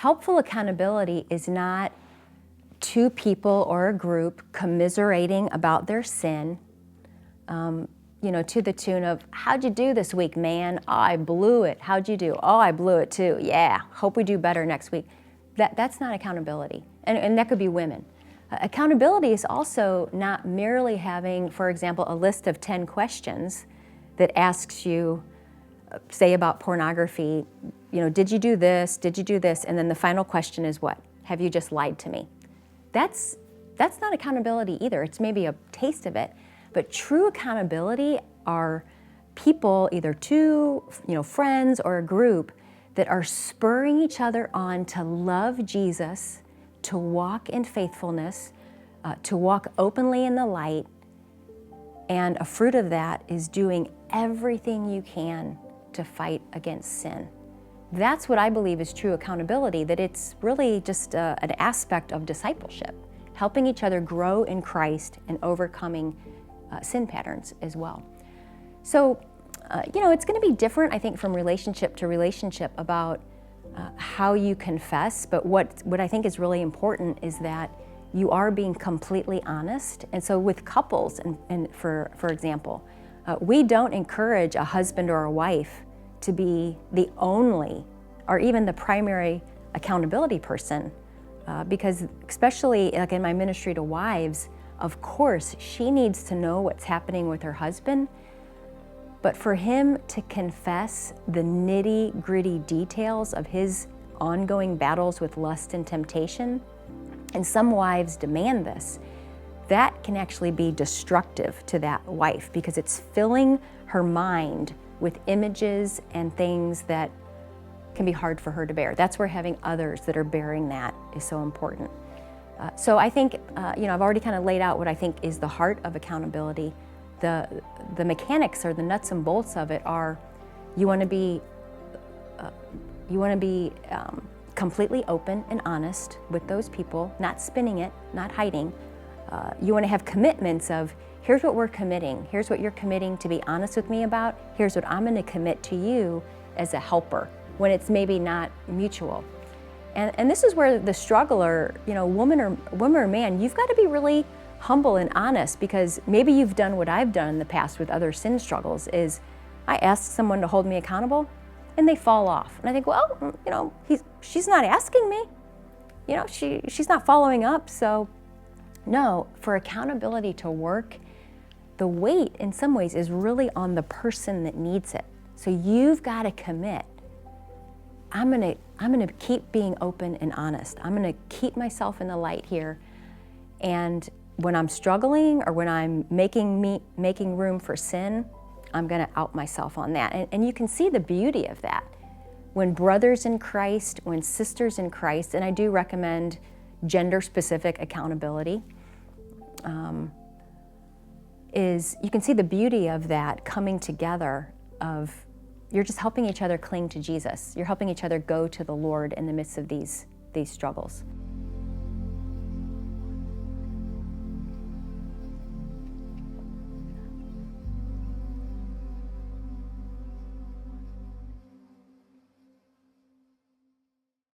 Helpful accountability is not two people or a group commiserating about their sin, to the tune of, how'd you do this week, man? Oh, I blew it. How'd you do? Oh, I blew it too. Yeah, hope we do better next week. That's not accountability, and that could be women. Accountability is also not merely having, for example, a list of 10 questions that asks you, say about pornography, did you do this? Did you do this? And then the final question is what? Have you just lied to me? That's not accountability either. It's maybe a taste of it, but true accountability are people, either two, friends or a group, that are spurring each other on to love Jesus, to walk in faithfulness, to walk openly in the light, and a fruit of that is doing everything you can to fight against sin. That's what I believe is true accountability, that it's really just an aspect of discipleship, helping each other grow in Christ and overcoming sin patterns as well. So, it's going to be different, I think, from relationship to relationship about how you confess, but what I think is really important is that you are being completely honest. And so with couples, and for example, we don't encourage a husband or a wife to be the only or even the primary accountability person, because especially like in my ministry to wives, of course, she needs to know what's happening with her husband, but for him to confess the nitty-gritty details of his ongoing battles with lust and temptation, and some wives demand this, that can actually be destructive to that wife because it's filling her mind with images and things that can be hard for her to bear. That's where having others that are bearing that is so important. So I think, I've already kind of laid out what I think is the heart of accountability. The mechanics or the nuts and bolts of it are, you want to be completely open and honest with those people, not spinning it, not hiding. You want to have commitments of, here's what we're committing, here's what you're committing to be honest with me about, here's what I'm going to commit to you as a helper, when it's maybe not mutual. And this is where the struggler, woman or man, you've got to be really humble and honest, because maybe you've done what I've done in the past with other sin struggles, is I ask someone to hold me accountable and they fall off. And I think, well, she's not asking me, she's not following up. So no, for accountability to work, the weight in some ways is really on the person that needs it. So you've got to commit. I'm gonna keep being open and honest. I'm gonna keep myself in the light here. And when I'm struggling or when I'm making room for sin, I'm gonna out myself on that. And you can see the beauty of that. When brothers in Christ, when sisters in Christ, and I do recommend gender-specific accountability, is you can see the beauty of that coming together of, you're just helping each other cling to Jesus. You're helping each other go to the Lord in the midst of these struggles.